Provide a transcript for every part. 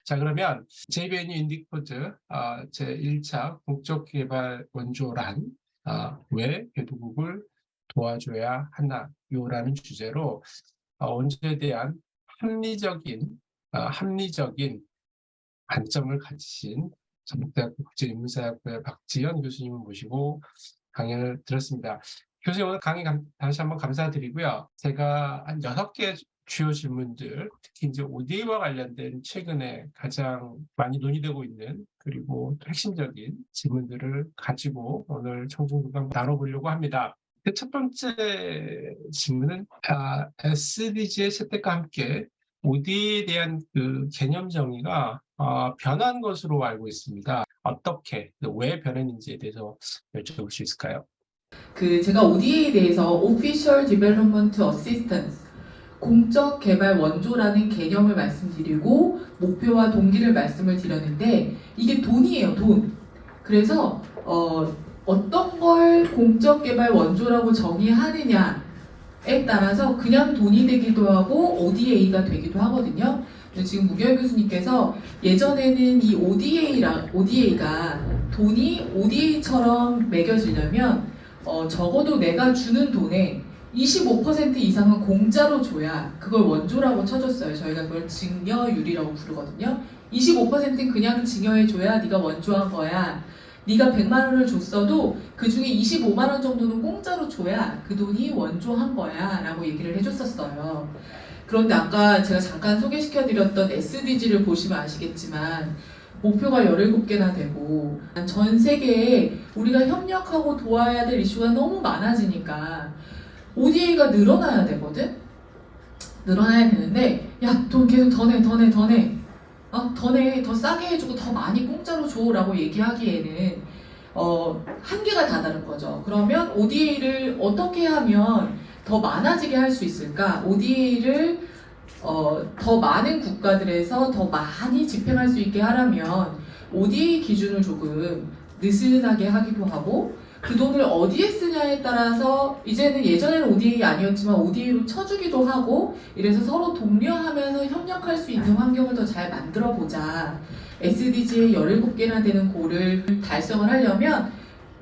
자, 그러면 JVNU 인디코드 제1차 국적개발 원조란 왜 개도국을 도와줘야 하나요라는 주제로 원조에 대한 합리적인 관점을 가지신 전북대학교 국제인문사학부의 박지연 교수님을 모시고 강연을 들었습니다. 교수님 오늘 강의 다시 한번 감사드리고요. 제가 한 6개 주요 질문들, 특히 이제 ODA와 관련된 최근에 가장 많이 논의되고 있는 그리고 핵심적인 질문들을 가지고 오늘 청중들과 나눠보려고 합니다. 첫 번째 질문은 SDG의 채택과 함께 ODA에 대한 그 개념 정의가 변한 것으로 알고 있습니다. 어떻게, 왜 변했는지에 대해서 여쭤볼 수 있을까요? 제가 ODA에 대해서 Official Development Assistance, 공적 개발 원조라는 개념을 말씀드리고 목표와 동기를 말씀을 드렸는데 이게 돈이에요, 돈. 그래서 어떤 걸 공적 개발 원조라고 정의하느냐에 따라서 그냥 돈이 되기도 하고 ODA가 되기도 하거든요. 지금 무결 교수님께서 예전에는 이 ODA가 돈이 ODA처럼 매겨지려면 적어도 내가 주는 돈의 25% 이상은 공짜로 줘야 그걸 원조라고 쳐줬어요. 저희가 그걸 증여율이라고 부르거든요. 25%는 그냥 증여해줘야 네가 원조한 거야. 네가 100만 원을 줬어도 그 중에 25만 원 정도는 공짜로 줘야 그 돈이 원조한 거야 라고 얘기를 해줬었어요. 그런데 아까 제가 잠깐 소개시켜드렸던 SDG를 보시면 아시겠지만 목표가 17개나 되고 전 세계에 우리가 협력하고 도와야 될 이슈가 너무 많아지니까 ODA가 늘어나야 되거든? 늘어나야 되는데 야, 돈 계속 더 내, 더 싸게 해주고 더 많이 공짜로 줘 라고 얘기하기에는 한계가 다다른 거죠. 그러면 ODA를 어떻게 하면 더 많아지게 할 수 있을까? ODA를 더 많은 국가들에서 더 많이 집행할 수 있게 하려면 ODA 기준을 조금 느슨하게 하기도 하고 그 돈을 어디에 쓰냐에 따라서 이제는 예전에는 ODA 아니었지만 ODA로 쳐주기도 하고 이래서 서로 독려하면서 협력할 수 있는 환경을 더 잘 만들어 보자. SDG의 17개나 되는 골을 달성을 하려면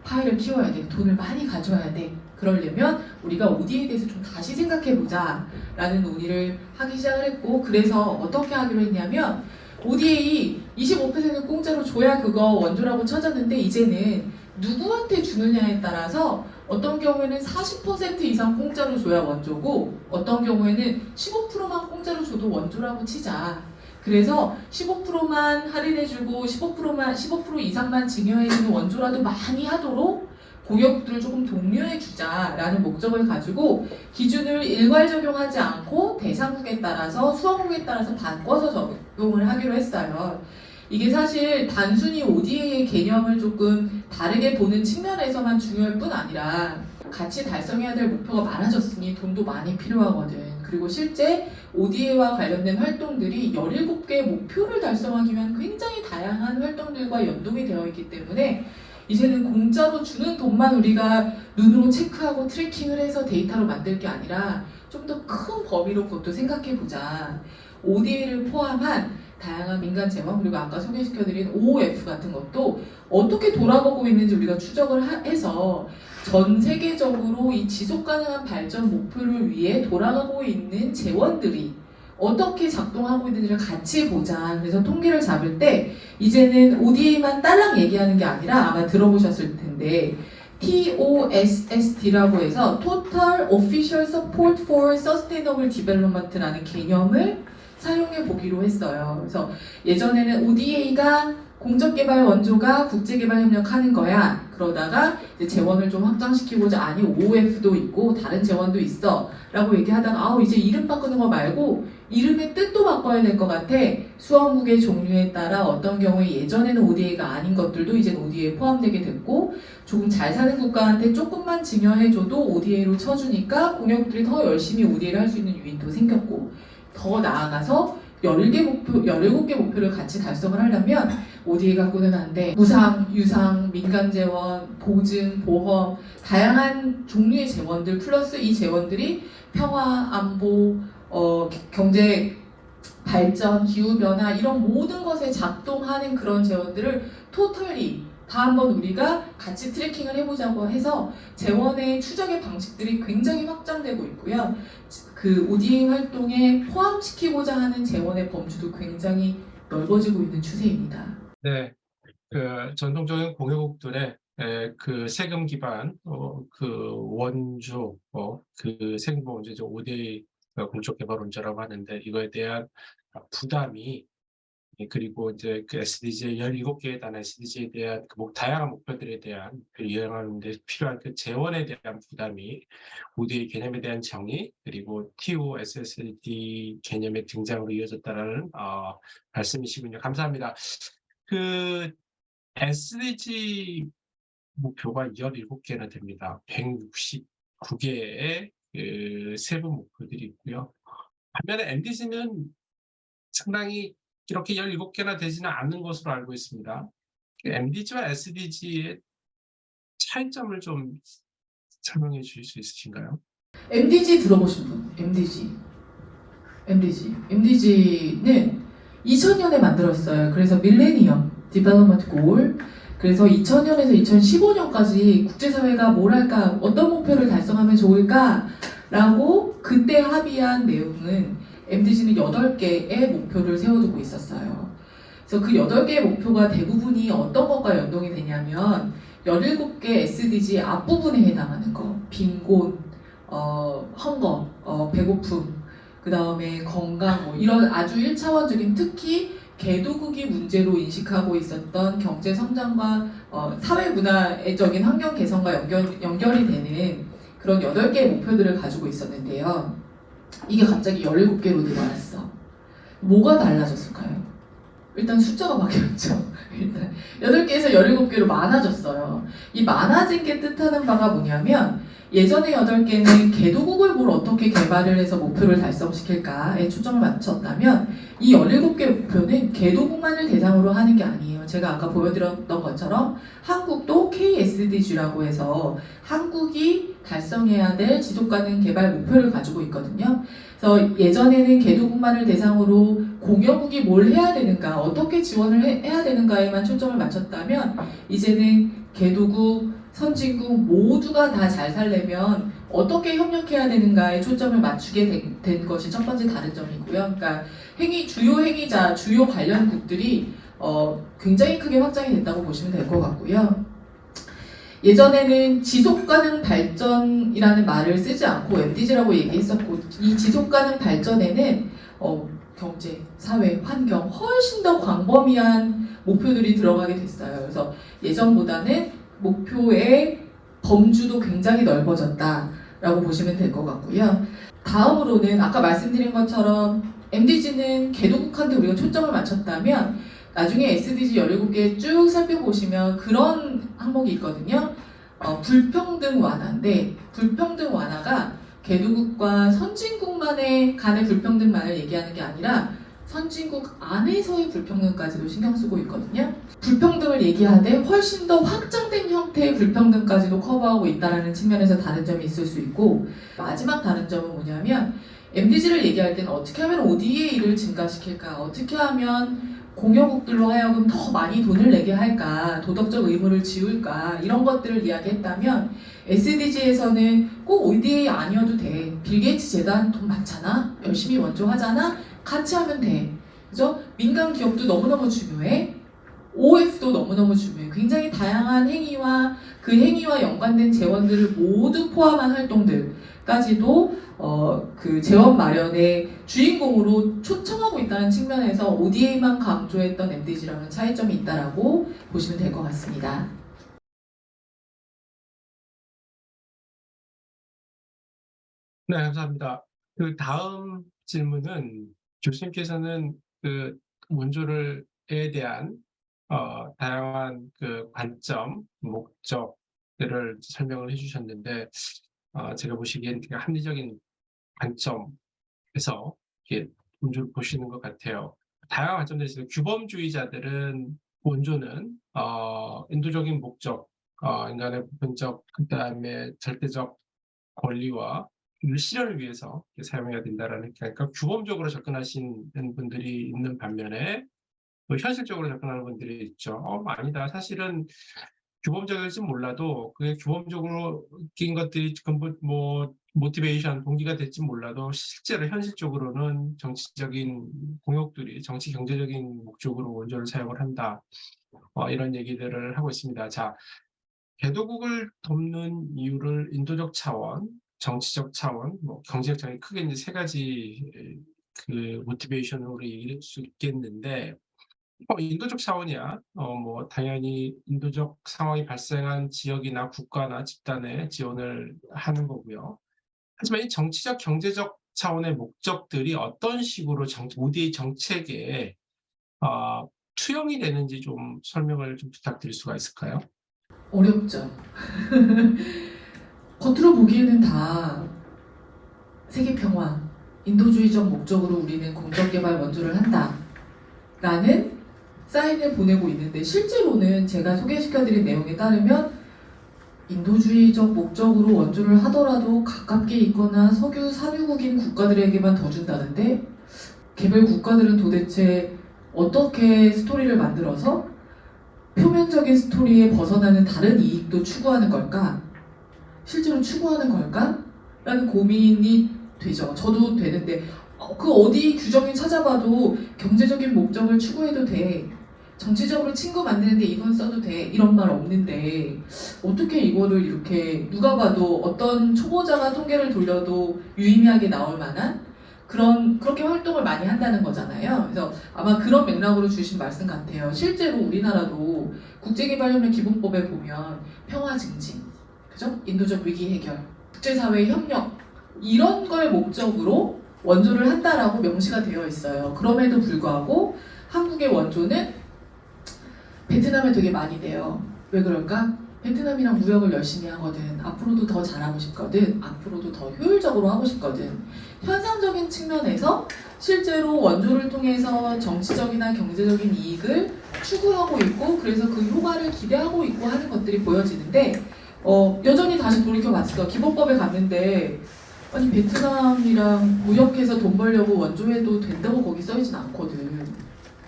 파일을 키워야 돼. 돈을 많이 가져와야 돼. 그러려면 우리가 ODA에 대해서 좀 다시 생각해보자 라는 논의를 하기 시작을 했고 그래서 어떻게 하기로 했냐면 ODA 25%는 공짜로 줘야 그거 원조라고 쳐졌는데 이제는 누구한테 주느냐에 따라서 어떤 경우에는 40% 이상 공짜로 줘야 원조고 어떤 경우에는 15%만 공짜로 줘도 원조라고 치자. 그래서 15%만 할인해주고 15% 이상만 증여해주는 원조라도 많이 하도록 공역들을 조금 독려해주자라는 목적을 가지고 기준을 일괄 적용하지 않고 대상국에 따라서 수험국에 따라서 바꿔서 적용을 하기로 했어요. 이게 사실 단순히 ODA의 개념을 조금 다르게 보는 측면에서만 중요할 뿐 아니라 같이 달성해야 될 목표가 많아졌으니 돈도 많이 필요하거든. 그리고 실제 ODA와 관련된 활동들이 17개의 목표를 달성하기 위한 굉장히 다양한 활동들과 연동이 되어 있기 때문에 이제는 공짜로 주는 돈만 우리가 눈으로 체크하고 트래킹을 해서 데이터로 만들 게 아니라 좀 더 큰 범위로 그것도 생각해보자. ODA를 포함한 다양한 민간 재원 그리고 아까 소개시켜드린 OOF 같은 것도 어떻게 돌아가고 있는지 우리가 추적을 해서 전 세계적으로 이 지속가능한 발전 목표를 위해 돌아가고 있는 재원들이 어떻게 작동하고 있는지를 같이 보자. 그래서 통계를 잡을 때 이제는 ODA만 딸랑 얘기하는 게 아니라 아마 들어보셨을 텐데 TOSSD라고 해서 Total Official Support for Sustainable Development라는 개념을 사용해 보기로 했어요. 그래서 예전에는 ODA가 공적개발 원조가 국제개발협력하는 거야. 그러다가 이제 재원을 좀 확장시키고자 아니 OOF도 있고 다른 재원도 있어 라고 얘기하다가 이제 이름 바꾸는 거 말고 이름의 뜻도 바꿔야 될 것 같아. 수험국의 종류에 따라 어떤 경우에 예전에는 ODA가 아닌 것들도 이제 ODA에 포함되게 됐고 조금 잘 사는 국가한테 조금만 증여해줘도 ODA로 쳐주니까 공역들이 더 열심히 ODA를 할 수 있는 유인도 생겼고 더 나아가서 17개 목표를 같이 달성을 하려면 ODA 갖고는 안 돼. 무상, 유상, 민간재원, 보증, 보험, 다양한 종류의 재원들 플러스 이 재원들이 평화, 안보, 경제 발전, 기후변화 이런 모든 것에 작동하는 그런 재원들을 토털리 다 한번 우리가 같이 트래킹을 해보자고 해서 재원의 추적의 방식들이 굉장히 확장되고 있고요. 그 ODA 활동에 포함시키고자 하는 재원의 범주도 굉장히 넓어지고 있는 추세입니다. 네, 그 전통적인 공유국들의 그 세금 기반 그 원조 그 세금 원조죠. ODA 공적 개발 원조라고 하는데 이거에 대한 부담이 그리고 이제 그 SDG 17개에 달한 SDG에 대한 그 다양한 목표들에 대한 그 이행하는 데 필요한 그 재원에 대한 부담이 ODA 개념에 대한 정의 그리고 TO SSD 개념의 등장으로 이어졌다라는 말씀이시군요. 감사합니다. 그 SDG 목표가 17개나 됩니다. 169개의 그 세부 목표들이 있고요. 반면에 MDG는 상당히 이렇게 17개나 되지는 않는 것으로 알고 있습니다. MDG와 SDG의 차이점을 좀 설명해 주실 수 있으신가요? MDG 들어보신 분? MDG는 2000년에 만들었어요. 그래서 밀레니엄 디벨롭먼트 골. 그래서 2000년에서 2015년까지 국제사회가 뭘 할까, 어떤 목표를 달성하면 좋을까라고 그때 합의한 내용은 MDG는 8개의 목표를 세워두고 있었어요. 그래서 그 8개의 목표가 대부분이 어떤 것과 연동이 되냐면 17개 SDG 앞부분에 해당하는 거, 빈곤, 헝거, 배고픔, 그 다음에 건강, 뭐 이런 아주 1차원적인 특히 개도국이 문제로 인식하고 있었던 경제 성장과 사회 문화적인 환경 개선과 연결이 되는 그런 8개의 목표들을 가지고 있었는데요. 이게 갑자기 17개로 늘어났어. 뭐가 달라졌을까요? 일단 숫자가 바뀌었죠. 일단 8개에서 17개로 많아졌어요. 이 많아진 게 뜻하는 바가 뭐냐면 예전에 8개는 개도국을 뭘 어떻게 개발을 해서 목표를 달성시킬까에 초점을 맞췄다면 이 17개 목표는 개도국만을 대상으로 하는 게 아니에요. 제가 아까 보여드렸던 것처럼 한국도 KSDG라고 해서 한국이 달성해야 될 지속가능 개발 목표를 가지고 있거든요. 그래서 예전에는 개도국만을 대상으로 공여국이 뭘 해야 되는가, 어떻게 지원을 해야 되는가에만 초점을 맞췄다면 이제는 개도국, 선진국 모두가 다 잘 살려면 어떻게 협력해야 되는가에 초점을 맞추게 된 것이 첫 번째 다른 점이고요. 그러니까 주요 행위자, 주요 관련국들이 굉장히 크게 확장이 됐다고 보시면 될 것 같고요. 예전에는 지속가능 발전이라는 말을 쓰지 않고 MDG라고 얘기했었고 이 지속가능 발전에는 경제, 사회, 환경 훨씬 더 광범위한 목표들이 들어가게 됐어요. 그래서 예전보다는 목표의 범주도 굉장히 넓어졌다라고 보시면 될 것 같고요. 다음으로는 아까 말씀드린 것처럼 MDG는 개도국한테 우리가 초점을 맞췄다면 나중에 SDG 17개 쭉 살펴보시면 그런 항목이 있거든요. 불평등 완화인데 불평등 완화가 개도국과 선진국만의 간의 불평등만을 얘기하는 게 아니라 선진국 안에서의 불평등까지도 신경 쓰고 있거든요. 불평등을 얘기하되 훨씬 더 확장된 형태의 불평등까지도 커버하고 있다는 측면에서 다른 점이 있을 수 있고 마지막 다른 점은 뭐냐면 MDG를 얘기할 때는 어떻게 하면 ODA를 증가시킬까, 어떻게 하면 공여국들로 하여금 더 많이 돈을 내게 할까, 도덕적 의무를 지울까 이런 것들을 이야기했다면 SDG에서는 꼭 ODA 아니어도 돼. 빌 게이츠 재단 돈 많잖아. 열심히 원조하잖아. 같이 하면 돼. 그죠? 민간 기업도 너무너무 중요해. OF도 너무너무 중요해. 굉장히 다양한 행위와 그 행위와 연관된 재원들을 모두 포함한 활동들까지도 그 재원 마련의 주인공으로 초청하고 있다는 측면에서 ODA만 강조했던 MDG랑은 차이점이 있다라고 보시면 될 것 같습니다. 네, 감사합니다. 그 다음 질문은 교수님께서는 그 원조에 대한 다양한 그 관점, 목적들을 설명을 해주셨는데 제가 보시기엔 되게 합리적인 관점에서 이렇게 원조를 보시는 것 같아요. 다양한 관점들이 있어요. 규범주의자들은 원조는 인도적인 목적, 인간의 보편적, 그다음에 절대적 권리와 실현을 위해서 사용해야 된다라는, 그러니까 규범적으로 접근하시는 분들이 있는 반면에 또 현실적으로 접근하는 분들이 있죠. 아니다. 사실은 규범적일진 몰라도 그게 규범적으로 낀 것들이 근본 모티베이션, 동기가 될진 몰라도 실제로 현실적으로는 정치적인 공역들이 정치 경제적인 목적으로 원조를 사용을 한다. 이런 얘기들을 하고 있습니다. 자, 개도국을 돕는 이유를 인도적 차원, 정치적 차원, 경제적 차원, 크게 이제 세 가지 그 모티베이션으로 얘기할 수 있겠는데, 인도적 차원이야. 당연히 인도적 상황이 발생한 지역이나 국가나 집단에 지원을 하는 거고요. 하지만 이 정치적, 경제적 차원의 목적들이 어떤 식으로 ODA 정책에 투영이 되는지 좀 설명을 좀 부탁드릴 수가 있을까요? 어렵죠. 겉으로 보기에는 다 세계 평화, 인도주의적 목적으로 우리는 공정개발 원조를 한다라는 사인을 보내고 있는데, 실제로는 제가 소개시켜드린 내용에 따르면 인도주의적 목적으로 원조를 하더라도 가깝게 있거나 석유 산유국인 국가들에게만 더 준다는데, 개별 국가들은 도대체 어떻게 스토리를 만들어서 표면적인 스토리에 벗어나는 다른 이익도 추구하는 걸까? 실제로 추구하는 걸까? 라는 고민이 되죠. 저도 되는데, 그 어디 규정이 찾아봐도 경제적인 목적을 추구해도 돼, 정치적으로 친구 만드는데 이건 써도 돼, 이런 말 없는데 어떻게 이거를 이렇게 누가 봐도 어떤 초보자가 통계를 돌려도 유의미하게 나올 만한 그렇게 활동을 많이 한다는 거잖아요. 그래서 아마 그런 맥락으로 주신 말씀 같아요. 실제로 우리나라도 국제개발협력 기본법에 보면 평화 증진, 그죠? 인도적 위기 해결, 국제사회 협력, 이런 걸 목적으로 원조를 한다라고 명시가 되어 있어요. 그럼에도 불구하고 한국의 원조는 베트남에 되게 많이 돼요. 왜 그럴까? 베트남이랑 무역을 열심히 하거든. 앞으로도 더 잘하고 싶거든. 앞으로도 더 효율적으로 하고 싶거든. 현상적인 측면에서 실제로 원조를 통해서 정치적이나 경제적인 이익을 추구하고 있고, 그래서 그 효과를 기대하고 있고 하는 것들이 보여지는데, 여전히 다시 돌이켜봤어. 기본법에 갔는데, 아니 베트남이랑 무역해서 돈 벌려고 원조해도 된다고 거기 써있진 않거든.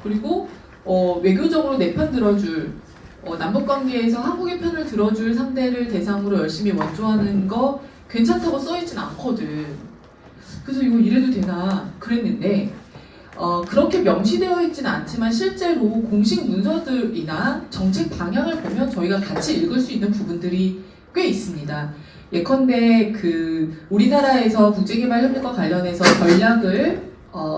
그리고 외교적으로 내 편 들어줄, 남북관계에서 한국의 편을 들어줄 상대를 대상으로 열심히 원조하는 거 괜찮다고 써있진 않거든. 그래서 이거 이래도 되나 그랬는데, 그렇게 명시되어 있지는 않지만 실제로 공식 문서들이나 정책 방향을 보면 저희가 같이 읽을 수 있는 부분들이 꽤 있습니다. 예컨대 우리나라에서 국제개발협력과 관련해서 전략을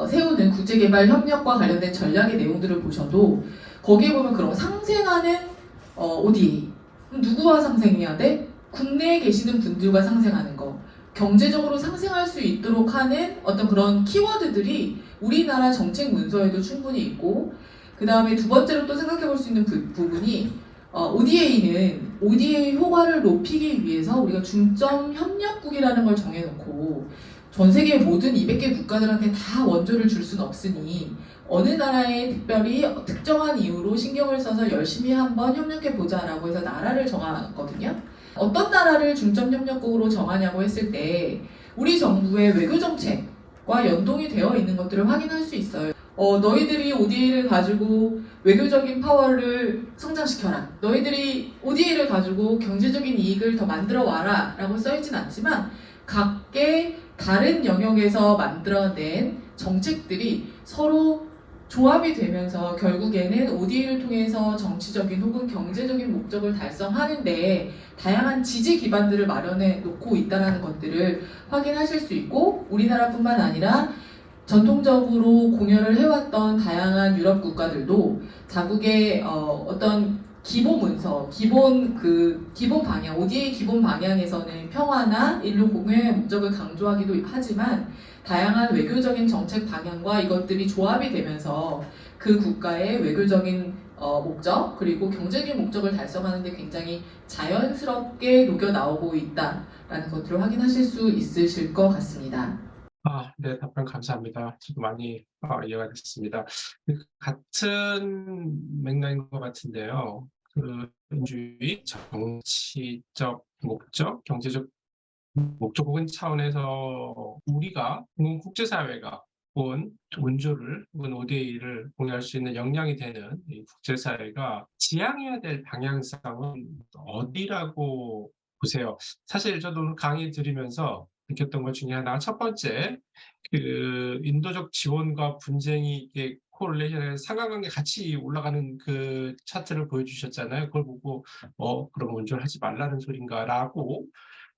세우는 국제개발협력과 관련된 전략의 내용들을 보셔도 거기에 보면 그런 상생하는 ODA, 누구와 상생해야 돼? 국내에 계시는 분들과 상생하는 거, 경제적으로 상생할 수 있도록 하는 어떤 그런 키워드들이 우리나라 정책 문서에도 충분히 있고, 그 다음에 두 번째로 또 생각해 볼 수 있는 부분이 ODA는 ODA 효과를 높이기 위해서 우리가 중점 협력국이라는 걸 정해놓고 전 세계 모든 200개 국가들한테 다 원조를 줄 수는 없으니 어느 나라에 특별히 특정한 이유로 신경을 써서 열심히 한번 협력해보자라고 해서 나라를 정하거든요. 어떤 나라를 중점 협력국으로 정하냐고 했을 때 우리 정부의 외교 정책과 연동이 되어 있는 것들을 확인할 수 있어요. 너희들이 ODA를 가지고 외교적인 파워를 성장시켜라, 너희들이 ODA를 가지고 경제적인 이익을 더 만들어 와라 라고 써있진 않지만 각계 다른 영역에서 만들어낸 정책들이 서로 조합이 되면서 결국에는 ODA를 통해서 정치적인 혹은 경제적인 목적을 달성하는데 다양한 지지 기반들을 마련해 놓고 있다는 것들을 확인하실 수 있고, 우리나라뿐만 아니라 전통적으로 공여를 해왔던 다양한 유럽 국가들도 자국의 어떤 기본 문서, 기본 방향, ODA 기본 방향에서는 평화나 인류 공유의 목적을 강조하기도 하지만 다양한 외교적인 정책 방향과 이것들이 조합이 되면서 그 국가의 외교적인 목적 그리고 경제적인 목적을 달성하는 데 굉장히 자연스럽게 녹여 나오고 있다라는 것들을 확인하실 수 있으실 것 같습니다. 네, 답변 감사합니다. 저도 많이 이해가 됐습니다. 같은 맥락인 것 같은데요. 민주주의, 정치적 목적, 경제적 목적국은 차원에서 우리가 국제사회가 본 원조를 혹은 ODA를 공유할 수 있는 역량이 되는 이 국제사회가 지향해야 될 방향성은 어디라고 보세요? 사실 저도 오늘 강의 들으면서 느꼈던 것 중에 하나가 첫 번째, 그 인도적 지원과 분쟁이 이게 코릴레이션에 상관관계 같이 올라가는 그 차트를 보여주셨잖아요. 그걸 보고 그럼 원조를 하지 말라는 소린가라고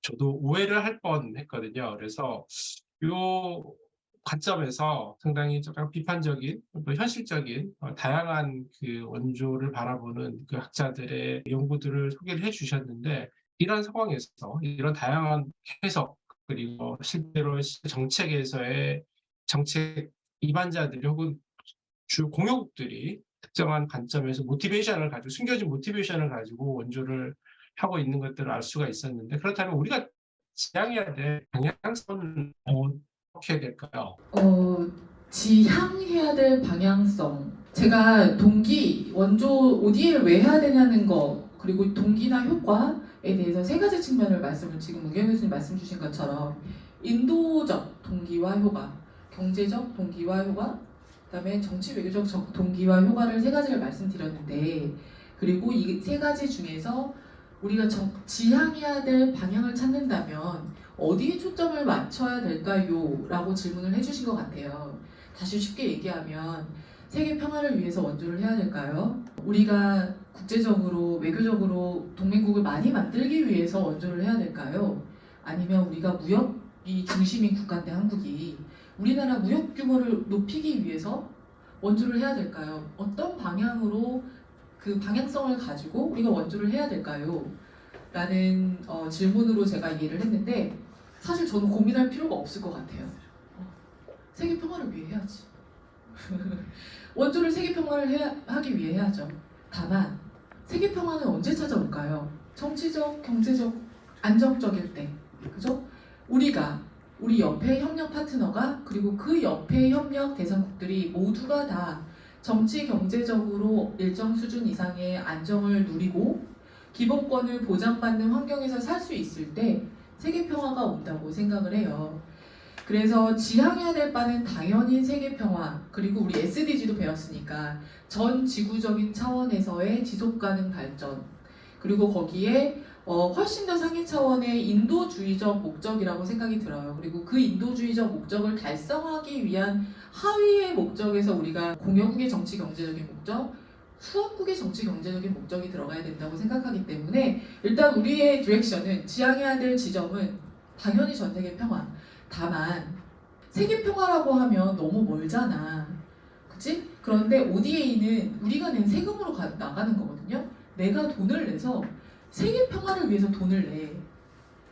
저도 오해를 할 뻔했거든요. 그래서 요 관점에서 상당히 약간 비판적인 또 현실적인 다양한 그 원조를 바라보는 그 학자들의 연구들을 소개를 해주셨는데 이런 상황에서 이런 다양한 해석 그리고 실제로 정책에서의 정책 이반자들이 혹은 주요 공여국들이 특정한 관점에서 모티베이션을 가지고 숨겨진 모티베이션을 가지고 원조를 하고 있는 것들을 알 수가 있었는데 그렇다면 우리가 지향해야 될 방향성은 어떻게 될까요? 지향해야 될 방향성. 제가 동기, 원조 ODA를 왜 해야 되냐는 거, 그리고 동기나 효과에 대해서 세 가지 측면을 지금 우경 교수님 말씀 주신 것처럼 인도적 동기와 효과, 경제적 동기와 효과, 그다음에 정치 외교적 동기와 효과를 세 가지를 말씀드렸는데, 그리고 이 세 가지 중에서 우리가 지향해야 될 방향을 찾는다면 어디에 초점을 맞춰야 될까요? 라고 질문을 해주신 것 같아요. 다시 쉽게 얘기하면 세계 평화를 위해서 원조를 해야 될까요? 우리가 국제적으로 외교적으로 동맹국을 많이 만들기 위해서 원조를 해야 될까요? 아니면 우리가 무역이 중심인 국가인데 한국이 우리나라 무역 규모를 높이기 위해서 원조를 해야 될까요? 어떤 방향으로 그 방향성을 가지고 우리가 원조를 해야 될까요? 라는 질문으로 제가 이해를 했는데 사실 저는 고민할 필요가 없을 것 같아요. 세계 평화를 위해 해야지. 원조를 세계 평화를 하기 위해 해야죠. 다만 세계 평화는 언제 찾아올까요? 정치적, 경제적, 안정적일 때. 그죠? 우리 옆에 협력 파트너가 그리고 그 옆에 협력 대상국들이 모두가 다 정치, 경제적으로 일정 수준 이상의 안정을 누리고 기본권을 보장받는 환경에서 살 수 있을 때 세계 평화가 온다고 생각을 해요. 그래서 지향해야 될 바는 당연히 세계 평화, 그리고 우리 SDG도 배웠으니까 전 지구적인 차원에서의 지속 가능 발전, 그리고 거기에 훨씬 더 상위 차원의 인도주의적 목적이라고 생각이 들어요. 그리고 그 인도주의적 목적을 달성하기 위한 하위의 목적에서 우리가 공여국의 정치 경제적인 목적, 수원국의 정치 경제적인 목적이 들어가야 된다고 생각하기 때문에 일단 우리의 디렉션은 지향해야 될 지점은 당연히 전 세계 평화. 다만 세계 평화라고 하면 너무 멀잖아. 그치? 그런데 ODA는 우리가 낸 세금으로 나가는 거거든요. 내가 돈을 내서 세계 평화를 위해서 돈을 내.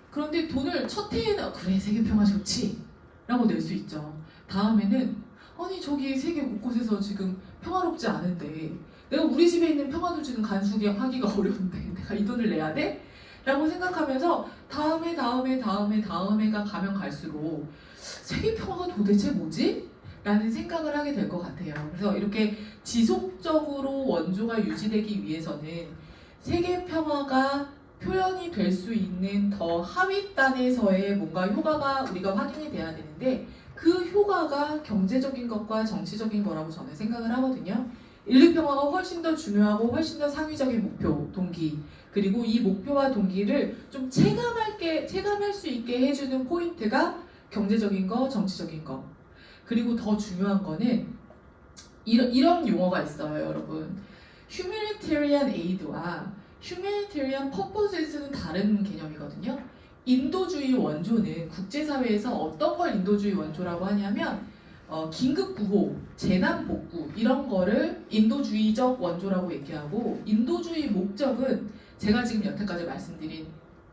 그런데 돈을 첫 해에는 그래 세계 평화 좋지 라고 낼 수 있죠. 다음에는 아니 저기 세계 곳곳에서 지금 평화롭지 않은데 내가 우리 집에 있는 평화도 지금 간수하기가 어려운데 내가 이 돈을 내야 돼? 라고 생각하면서 다음해가 가면 갈수록 세계 평화가 도대체 뭐지? 라는 생각을 하게 될 것 같아요. 그래서 이렇게 지속적으로 원조가 유지되기 위해서는 세계 평화가 표현이 될 수 있는 더 하윗단에서의 뭔가 효과가 우리가 확인이 돼야 되는데 그 효과가 경제적인 것과 정치적인 거라고 저는 생각을 하거든요. 인류평화가 훨씬 더 중요하고 훨씬 더 상위적인 목표, 동기, 그리고 이 목표와 동기를 좀 체감할 수 있게 해주는 포인트가 경제적인 거, 정치적인 거. 그리고 더 중요한 거는 이런 용어가 있어요, 여러분. Humanitarian aid와 Humanitarian purposes는 다른 개념이거든요. 인도주의 원조는 국제사회에서 어떤 걸 인도주의 원조라고 하냐면 긴급구호, 재난복구 이런 거를 인도주의적 원조라고 얘기하고 인도주의 목적은 제가 지금 여태까지 말씀드린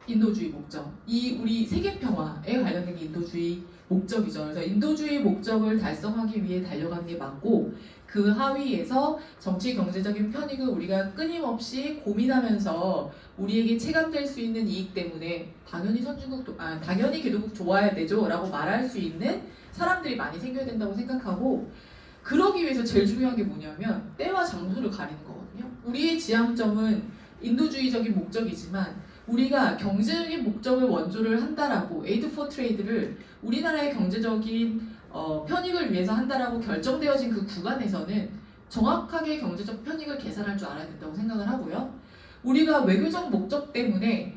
인도주의 목적, 이 우리 세계평화에 관련된 게 인도주의 목적이죠. 그래서 인도주의 목적을 달성하기 위해 달려가는 게 맞고 그 하위에서 정치 경제적인 편익을 우리가 끊임없이 고민하면서 우리에게 체감될 수 있는 이익 때문에 당연히 개도국 좋아야 되죠 라고 말할 수 있는 사람들이 많이 생겨야 된다고 생각하고 그러기 위해서 제일 중요한 게 뭐냐면 때와 장소를 가리는 거거든요. 우리의 지향점은 인도주의적인 목적이지만 우리가 경제적인 목적을 원조를 한다라고 에이드 포 트레이드를 우리나라의 경제적인 편익을 위해서 한다라고 결정되어진 그 구간에서는 정확하게 경제적 편익을 계산할 줄 알아야 된다고 생각을 하고요. 우리가 외교적 목적 때문에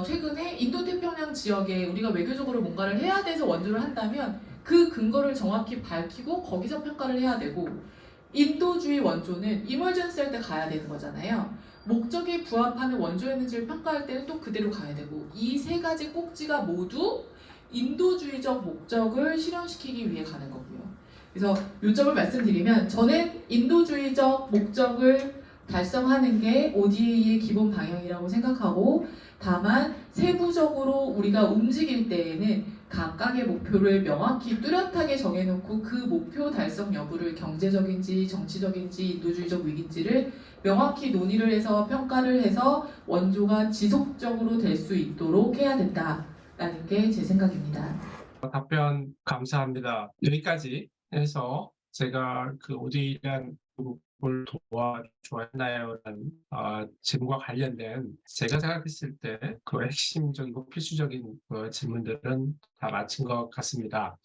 최근에 인도태평양 지역에 우리가 외교적으로 뭔가를 해야 돼서 원조를 한다면 그 근거를 정확히 밝히고 거기서 평가를 해야 되고, 인도주의 원조는 이머전시 할 때 가야 되는 거잖아요. 목적에 부합하는 원조였는지를 평가할 때는 또 그대로 가야 되고, 이 세 가지 꼭지가 모두 인도주의적 목적을 실현시키기 위해 가는 거고요. 그래서 요점을 말씀드리면 저는 인도주의적 목적을 달성하는 게 ODA의 기본 방향이라고 생각하고, 다만 세부적으로 우리가 움직일 때에는 각각의 목표를 명확히 뚜렷하게 정해놓고 그 목표 달성 여부를 경제적인지 정치적인지 인도주의적 위기인지를 명확히 논의를 해서 평가를 해서 원조가 지속적으로 될 수 있도록 해야 된다라는 게 제 생각입니다. 답변 감사합니다. 여기까지 해서 제가 그 ODA에 대한 뭘 도와주었나요? 라는 질문과 관련된 제가 생각했을 때 그 핵심적이고 필수적인 질문들은 다 마친 것 같습니다.